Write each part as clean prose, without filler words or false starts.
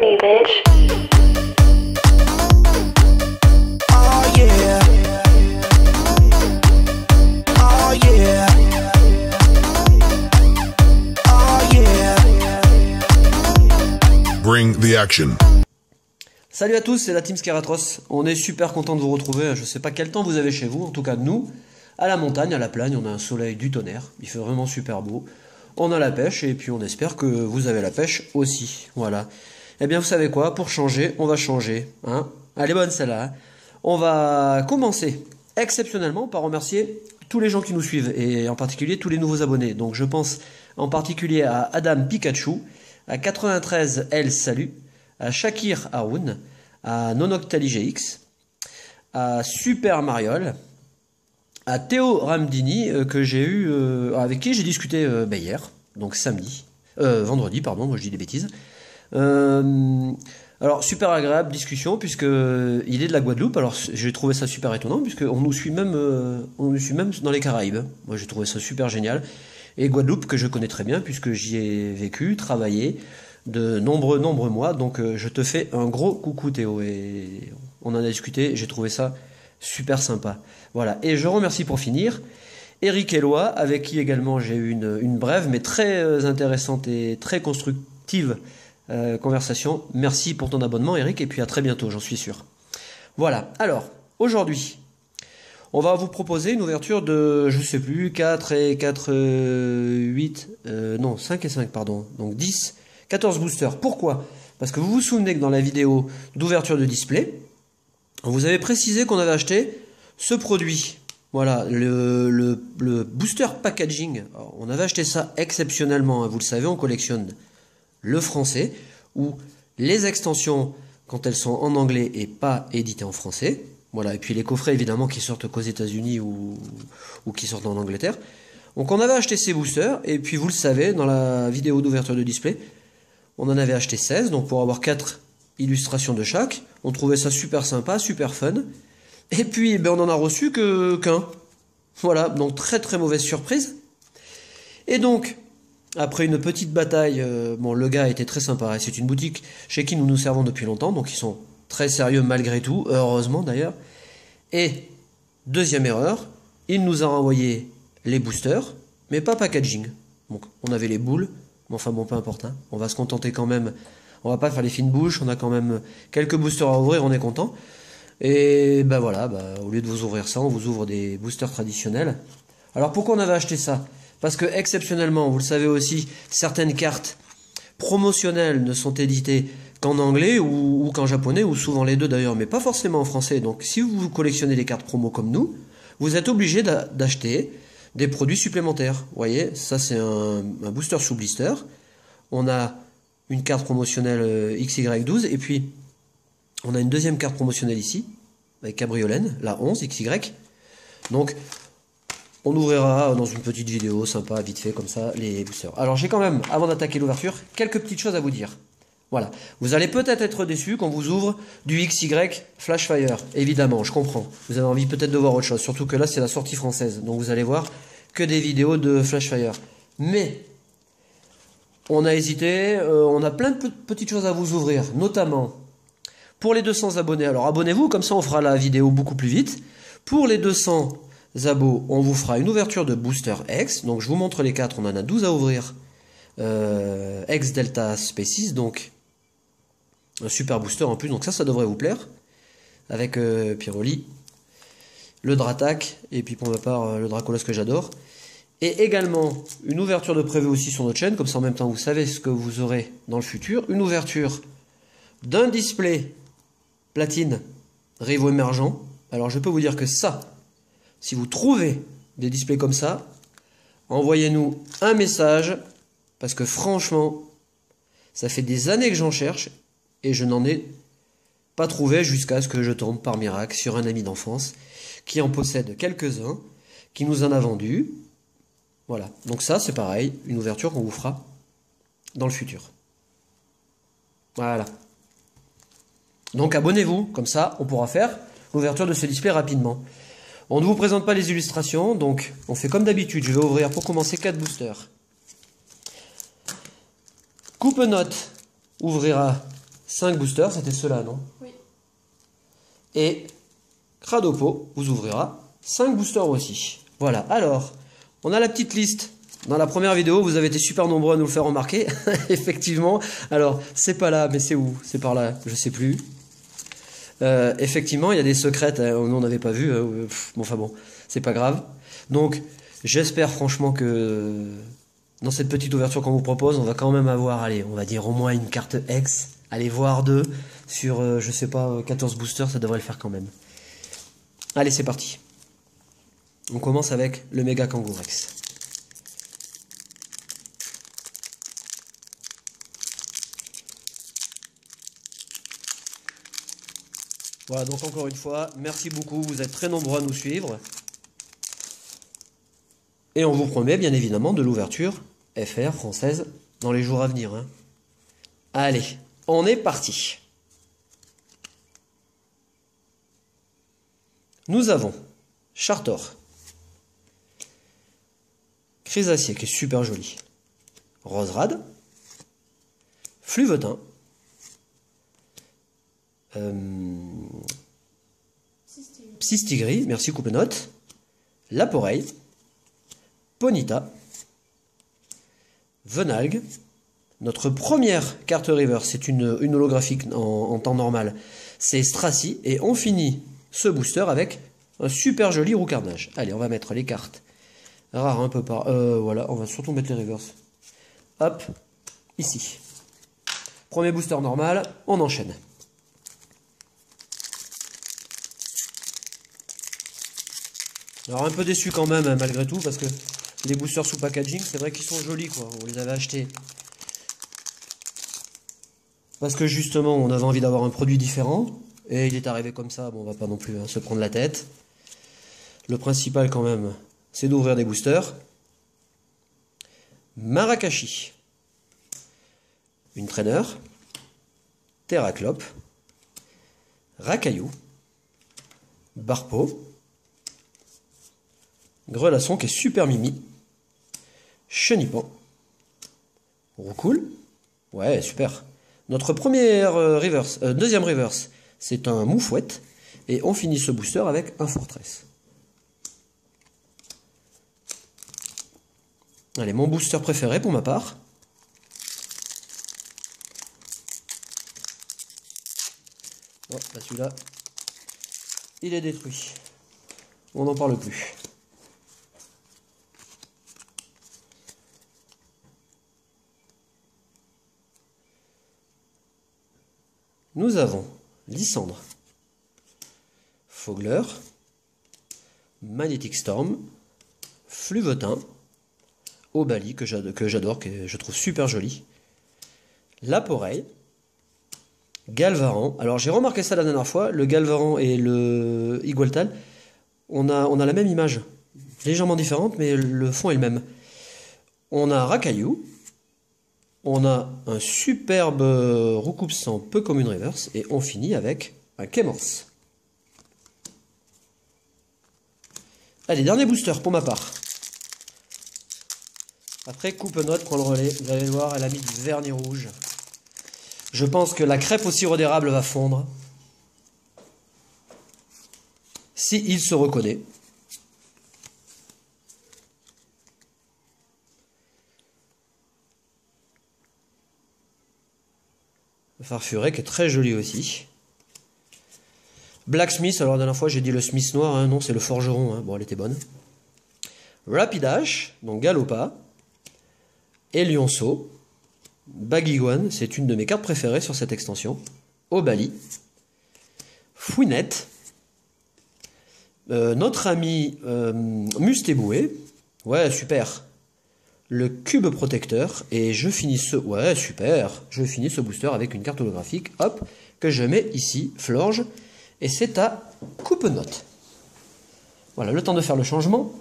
me, bitch. Oh yeah. Oh yeah. Oh yeah. Bring the action. Salut à tous, c'est la Team Skeratros. On est super content de vous retrouver. Je sais pas quel temps vous avez chez vous, en tout cas nous, à la montagne, à la plagne, on a un soleil du tonnerre. Il fait vraiment super beau. On a la pêche et puis on espère que vous avez la pêche aussi. Voilà. Eh bien vous savez quoi, pour changer, on va changer. Hein, elle est bonne celle-là. Hein. On va commencer exceptionnellement par remercier tous les gens qui nous suivent et en particulier tous les nouveaux abonnés. Donc je pense en particulier à Adam Pikachu, à 93 L Salut, à Shakir Haroun, à Nonoctali GX, à Super Mariol, à Théo Ramdini que j'ai eu avec qui j'ai discuté hier, donc vendredi pardon, moi je dis des bêtises. Alors super agréable discussion puisque il est de la Guadeloupe. Alors j'ai trouvé ça super étonnant puisque on nous suit même dans les Caraïbes. Moi j'ai trouvé ça super génial. Et Guadeloupe que je connais très bien puisque j'y ai vécu, travaillé de nombreux mois. Donc je te fais un gros coucou Théo et on en a discuté. J'ai trouvé ça super sympa. Voilà. Et je remercie pour finir Eric Eloi, avec qui également j'ai eu une brève mais très intéressante et très constructive conversation. Merci pour ton abonnement Eric et puis à très bientôt, j'en suis sûr. Voilà. Alors, aujourd'hui, on va vous proposer une ouverture de, je sais plus, 4 et 4, 8, non, 5 et 5, pardon. Donc 10, 14 boosters. Pourquoi? Parce que vous vous souvenez que dans la vidéo d'ouverture de display, on vous avait précisé qu'on avait acheté ce produit. Voilà, le booster packaging. Alors, on avait acheté ça exceptionnellement, hein, vous le savez, on collectionne le français, ou les extensions quand elles sont en anglais et pas éditées en français. Voilà, et puis les coffrets évidemment qui sortent qu'aux États-Unis ou qui sortent en Angleterre. Donc on avait acheté ces boosters, et puis vous le savez, dans la vidéo d'ouverture de display, on en avait acheté 16, donc pour avoir 4 illustrations de chaque. On trouvait ça super sympa, super fun. Et puis on en a reçu qu'un. Voilà, donc très mauvaise surprise. Et donc, après une petite bataille, le gars était très sympa. C'est une boutique chez qui nous nous servons depuis longtemps, donc ils sont très sérieux malgré tout, heureusement d'ailleurs. Et, deuxième erreur, il nous a renvoyé les boosters, mais pas packaging. Donc on avait les boules, mais enfin bon, peu importe, hein. On va se contenter quand même, on va pas faire les fines bouches, on a quand même quelques boosters à ouvrir, on est content. Et voilà, au lieu de vous ouvrir ça, on vous ouvre des boosters traditionnels. Alors pourquoi on avait acheté ça? Parce que exceptionnellement, vous le savez aussi, certaines cartes promotionnelles ne sont éditées qu'en anglais ou qu'en japonais, ou souvent les deux d'ailleurs, mais pas forcément en français. Donc si vous collectionnez des cartes promo comme nous, vous êtes obligé d'acheter des produits supplémentaires. Vous voyez, ça c'est un booster sous blister. On a une carte promotionnelle XY12, et puis on a une deuxième carte promotionnelle ici, avec Cabriolène, la 11 XY. Donc on ouvrira dans une petite vidéo sympa, vite fait, comme ça, les boosters. Alors j'ai quand même, avant d'attaquer l'ouverture, quelques petites choses à vous dire. Voilà. Vous allez peut-être être déçus quand vous ouvre du XY Flashfire. Évidemment, je comprends. Vous avez envie peut-être de voir autre chose. Surtout que là, c'est la sortie française. Donc vous allez voir que des vidéos de Flashfire. Mais on a hésité. On a plein de petites choses à vous ouvrir. Notamment pour les 200 abonnés. Alors abonnez-vous, comme ça on fera la vidéo beaucoup plus vite. Pour les 200 abos, on vous fera une ouverture de Booster X. Donc je vous montre les 4. On en a 12 à ouvrir. X Delta Species. Donc un super booster en plus, donc ça devrait vous plaire. Avec Pyroli, le Dratak, et puis pour ma part le Dracolos que j'adore. Et également une ouverture de prévu aussi sur notre chaîne, comme ça en même temps vous savez ce que vous aurez dans le futur. Une ouverture d'un display platine Revo émergent. Alors je peux vous dire que ça, si vous trouvez des displays comme ça, envoyez-nous un message, parce que franchement, ça fait des années que j'en cherche, et je n'en ai pas trouvé jusqu'à ce que je tombe par miracle sur un ami d'enfance qui en possède quelques-uns, qui nous en a vendu. Voilà, donc ça c'est pareil, une ouverture qu'on vous fera dans le futur. Voilà. Donc abonnez-vous, comme ça on pourra faire l'ouverture de ce display rapidement. On ne vous présente pas les illustrations, donc on fait comme d'habitude. Je vais ouvrir pour commencer 4 boosters. Coupe-note ouvrira 5 boosters, c'était ceux-là, non? Oui. Et Cradopo vous ouvrira 5 boosters aussi. Voilà, alors, on a la petite liste. Dans la première vidéo, vous avez été super nombreux à nous le faire remarquer. Effectivement, alors, c'est pas là, mais c'est où? C'est par là, je sais plus. Effectivement, il y a des secrètes, on n'avait pas vu. Bon, enfin bon, c'est pas grave. Donc, j'espère franchement que dans cette petite ouverture qu'on vous propose, on va quand même avoir, allez, on va dire au moins une carte X. Allez, voire 2 sur, je sais pas, 14 boosters, ça devrait le faire quand même. Allez, c'est parti. On commence avec le Méga Kangourex. Voilà, donc encore une fois, merci beaucoup, vous êtes très nombreux à nous suivre. Et on vous promet bien évidemment de l'ouverture FR française dans les jours à venir. Hein. Allez, on est parti. Nous avons Chartor, Chrysacier qui est super joli, Roserade, Fluvetin, Psystigris, merci Coupenote, Laporeille, Ponyta, Venalgue. Notre première carte river, c'est une holographique en temps normal, c'est Stracy, et on finit ce booster avec un super joli Roucarnage. Allez, on va mettre les cartes rares un peu par... voilà, on va surtout mettre les rivers. Hop, ici. Premier booster normal, on enchaîne. Alors un peu déçu quand même, hein, malgré tout, parce que les boosters sous packaging, c'est vrai qu'ils sont jolis, quoi. On les avait achetés parce que justement, on avait envie d'avoir un produit différent, et il est arrivé comme ça. Bon, on va pas non plus se prendre la tête. Le principal quand même, c'est d'ouvrir des boosters. Marakashi, une trainer, Terraclope, Rakaillou, Barpo, Grelasson qui est super mimi, Chenipan, Roucoule, ouais super. Notre première reverse, deuxième reverse, c'est un Moufouette, et on finit ce booster avec un Fortress. Allez, mon booster préféré pour ma part. Oh, bah celui-là, il est détruit. On n'en parle plus. Nous avons Lysandre, Fogler, Magnetic Storm, Fluvetin, Obali que j'adore, que je trouve super joli, Laporeille, Galvaran. Alors j'ai remarqué ça la dernière fois, le Galvaran et le Igualtal, on a la même image, légèrement différente, mais le fond est le même. On a Rakaillou, on a un superbe Roucoupe sang peu commune reverse, et on finit avec un Kémors. Allez, dernier booster pour ma part. Après, Coupenote prend le relais. Vous allez voir, elle a mis du vernis rouge. Je pense que la crêpe au sirop d'érable va fondre. Si il se reconnaît. Le Farfuret qui est très joli aussi. Blacksmith, alors la dernière fois j'ai dit le Smith noir, hein, non c'est le forgeron, hein. Bon elle était bonne. Rapidash, donc Galopa. Et Lionceau. Baguiguane, c'est une de mes cartes préférées sur cette extension. Obali. Fouinette. Notre ami Mustéboué. Ouais, super. Le cube protecteur. Et je finis ce... Ouais, super. Je finis ce booster avec une carte holographique. Hop, que je mets ici. Florge. Et c'est à Coupenote. Voilà, le temps de faire le changement.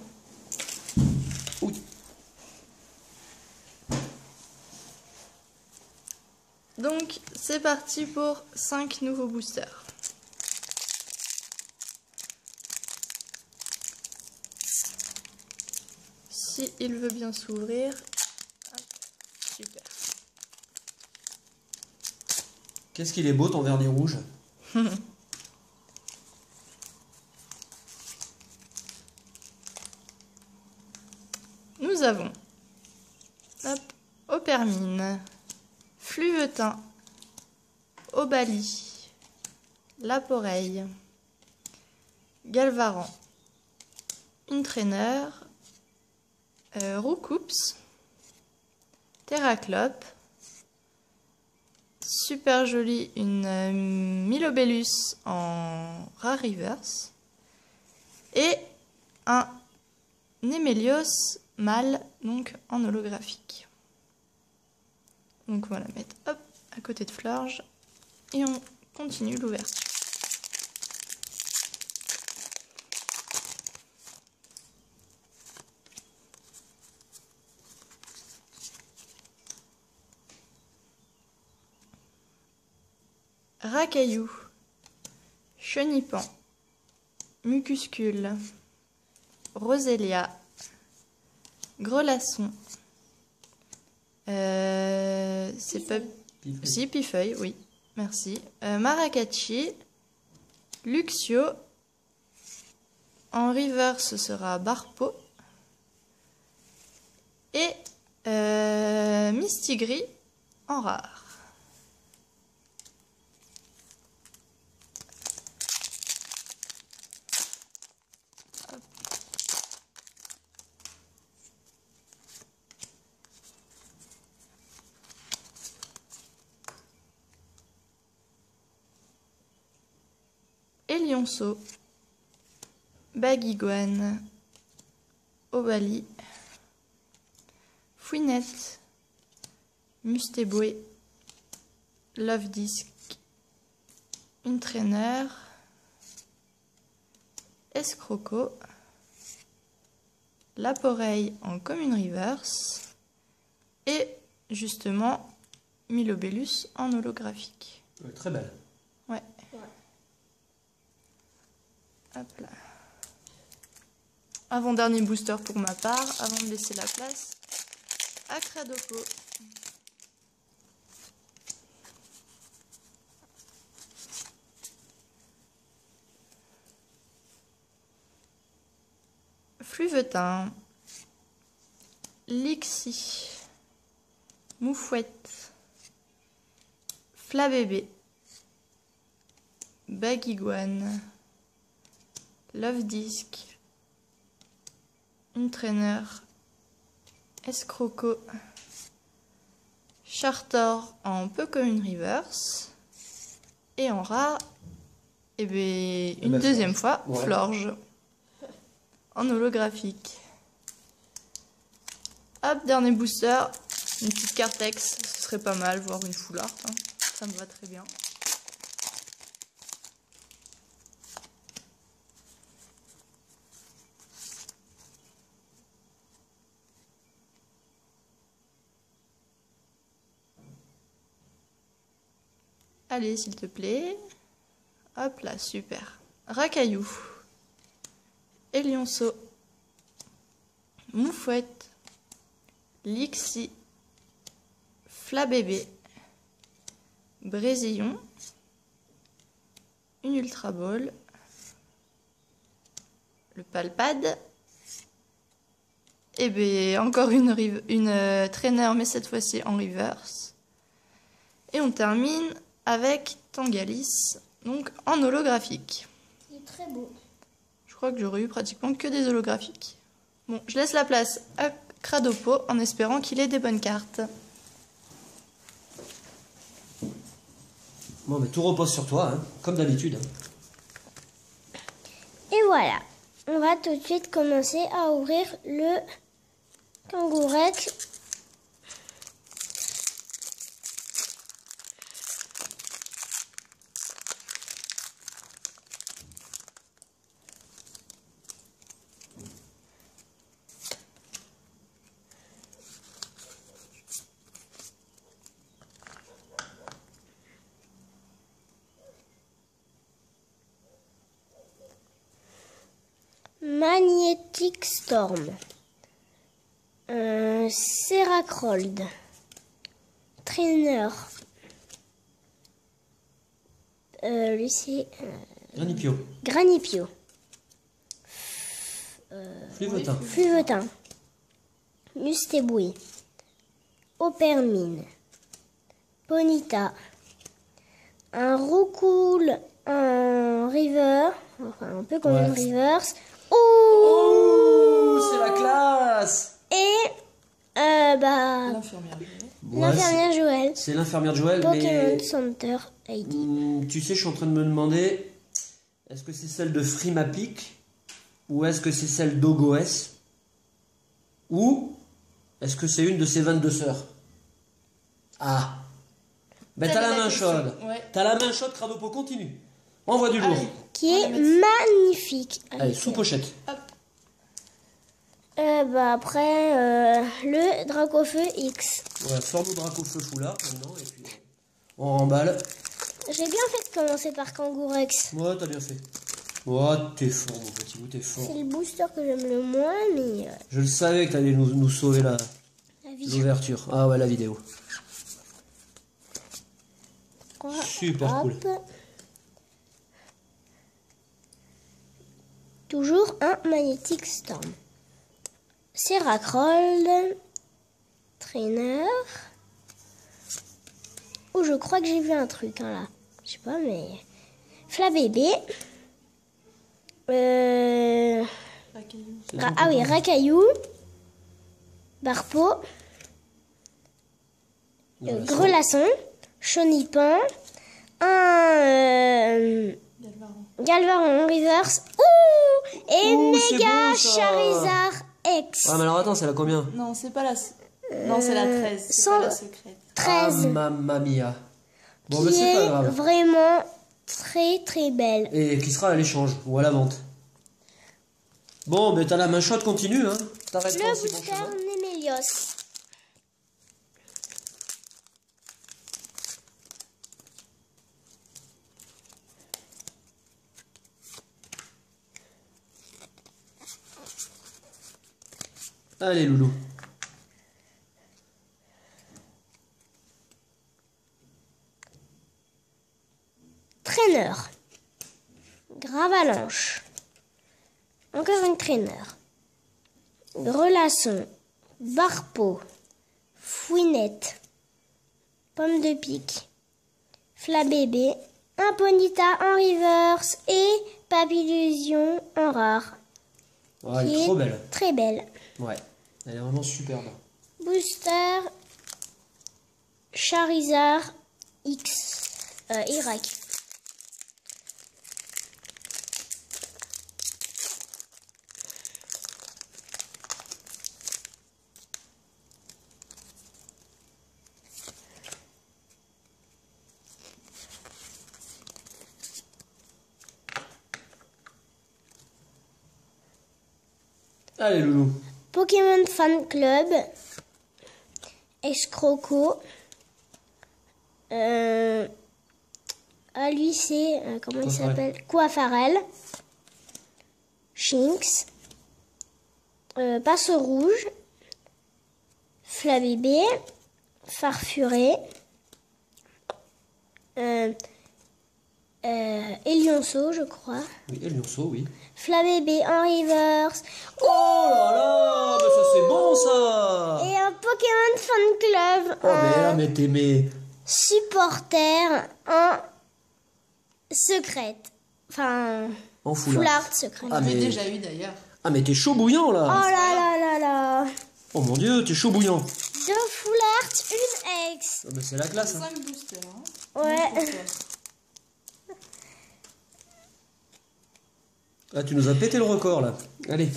Oui. Donc, c'est parti pour 5 nouveaux boosters. Si il veut bien s'ouvrir. Super. Qu'est-ce qu'il est beau ton vernis rouge. Nous avons hop, Opermine, Fluvetin, Obali, Laporeille, Galvaran, Trainer, Roucoups, Terraclope, super jolie, une Milobellus en rare reverse et un Némélios mâle, donc en holographique. Donc on va la mettre hop à côté de Florge et on continue l'ouverture. Racaillou, Chenipan, Mucuscule, Roselia, Grelasson, c'est pas... Si, Pifeuille, oui, merci. Maracacci, Luxio, en river ce sera Barpo, et Mistigris en rare. Lionceau, Baguiguane, Obali, Fouinette, Mustéboué, Love Disc, Trainer, Escroco, Laporeille en commune reverse et justement Milobellus en holographique. Très belle. Ouais. Hop là. Avant-dernier booster pour ma part, avant de laisser la place à Cradopo. Fluvetin, Lixi, Moufouette, Flabébé, Baguiguane, Love Disc, Trainer, Escroco, Chartor en peu commune reverse et en rare, et bien une deuxième fois, ouais. Florge en holographique. Hop, dernier booster, une petite carte ex, ce serait pas mal, voire une full art, hein. Ça me va très bien. Allez, s'il te plaît. Hop là, super. Racaillou. Lionceau. Moufouette. Lixi. Flabébé. Brésillon. Une Ultra Ball. Le Palpade. Et bien, encore une trainer, mais cette fois-ci en reverse. Et on termine avec Tangalis, donc en holographique. Il est très beau. Je crois que j'aurais eu pratiquement que des holographiques. Bon, je laisse la place à Cradopo en espérant qu'il ait des bonnes cartes. Bon, mais tout repose sur toi, hein, comme d'habitude. Et voilà, on va tout de suite commencer à ouvrir le Kangourek. Magnetic Storm, Seracrold, Trainer, lui c'est Granipio. Granipio. Fluvetin. Fluvetin. Mustébouille. Opermine. Bonita. Un roucoule en river. Enfin, un peu comme Ouais. une reverse. Oh, c'est la classe. Et L'infirmière. Ouais, l'infirmière Joël. c'est l'infirmière de Joël, Pokémon mais Center ID. tu sais, je suis en train de me demander, est-ce que c'est celle de Frimapic ou est-ce que c'est celle d'Ogoes ou est-ce que c'est une de ses 22 sœurs? Ah, ben t'as la main chaude. Ouais. T'as la main chaude, Cradopo, continue. Envoie du lourd. Allez. Qui On est va la mettre- magnifique. Allez, sous pochette. Hop. Après, le Dracofeu X. Ouais, sors-nous Dracofeu foulard maintenant et puis on remballe. J'ai bien fait de commencer par Kangourex. Ouais, t'as bien fait. Ouais, t'es fort, mon petit bout, t'es fort. C'est le booster que j'aime le moins, mais Je le savais que t'allais nous sauver la vie. l'ouverture. Ah ouais, la vidéo. Super cool. Toujours un Magnetic Storm. Seracroll. Trainer. Oh, je crois que j'ai vu un truc là. Je sais pas, mais. Flabébé. Ah oui, Racaillou. Barpo. Grelasson. Chonipan. Un. Galvaron Reverse. Ouh! Et Ouh, c'est Méga beau, ça. Charizard X. Ah, mais alors attends, c'est la combien? Non, c'est pas la... Non, c'est la 13. C'est 100. pas la secrète. 13. Ah, mamma mia. Bon, Qui bah c'est pas est grave. vraiment très très belle. Et qui sera à l'échange ou à la vente. Bon, mais t'as la main chaude, continue, hein. T'arrêtes pas Le aussi bon booster chemin. Némélios. Allez, loulou. Trainer. Gravalanche. Encore une trainer. Grelasson. Barpo. Fouinette. Pomme de pique. Flabébé. Un Ponyta en reverse et Papillusion en rare. Ouais, elle Qui est trop est belle. Très belle. Ouais, elle est vraiment superbe. Booster Charizard X. Y. Allez, loulou. Pokémon Fan Club. Escroco. Ah, lui, c'est. Comment il Coiffarel. s'appelle? Coiffarel. Shinx. Passe rouge. Flabébé. Farfuré. Elionceau, je crois. Oui, et le lionceau, oui. Flabébé en reverse. Oh là là, mais ça c'est bon ça. Et un Pokémon Fan Club. Oh mais là, mais t'es mais... Supporter en secrète. Enfin, En foulard. foulard secrète. Ah On mais... l'a déjà eu d'ailleurs. Ah mais t'es chaud bouillant Oh là. là là là là. Oh mon dieu, t'es chaud bouillant. Deux foulards, une ex. Ah, mais c'est la classe. Hein. 5 boosters. Hein. Ouais. Ah, tu nous as pété le record là. Allez.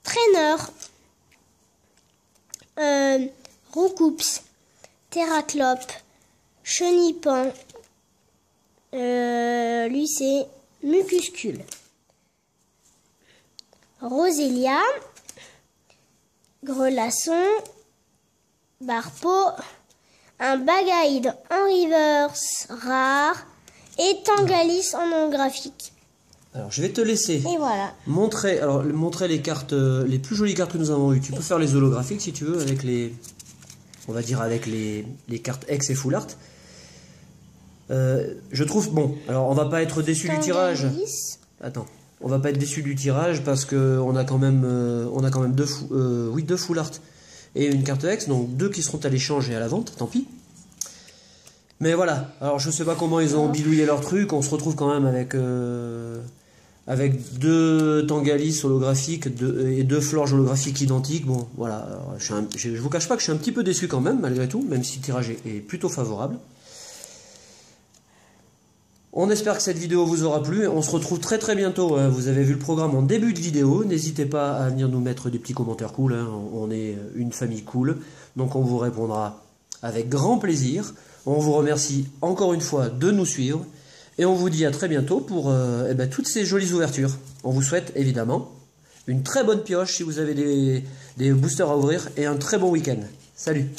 Trainer. Roucoups. Terraclope. Chenipan. Lui c'est Mucuscule. Roselia. Grelasson. Barpo. Un Bagaïde en reverse rare. Et Tangalis en holographique. Alors je vais te laisser Et voilà. montrer les cartes, les plus jolies cartes que nous avons eues. Tu peux faire les holographiques si tu veux avec les, on va dire avec les cartes X et Full Art. Je trouve bon. Alors on va pas être déçu du tirage. Tangalis. Attends, on va pas être déçu du tirage parce que on a quand même deux Full Art et une carte X, donc 2 qui seront à l'échange et à la vente. Tant pis. Mais voilà. Alors je sais pas comment ils ont bidouillé leur truc. On se retrouve quand même avec 2 Tangalis holographiques et 2 Florges holographiques identiques. Bon, voilà. Alors, je vous cache pas que je suis un petit peu déçu quand même, malgré tout, même si le tirage est plutôt favorable. On espère que cette vidéo vous aura plu. On se retrouve très très bientôt. Vous avez vu le programme en début de vidéo. N'hésitez pas à venir nous mettre des petits commentaires cool. Hein. On est une famille cool. Donc on vous répondra avec grand plaisir. On vous remercie encore une fois de nous suivre. Et on vous dit à très bientôt pour toutes ces jolies ouvertures. On vous souhaite évidemment une très bonne pioche si vous avez des boosters à ouvrir et un très bon week-end. Salut!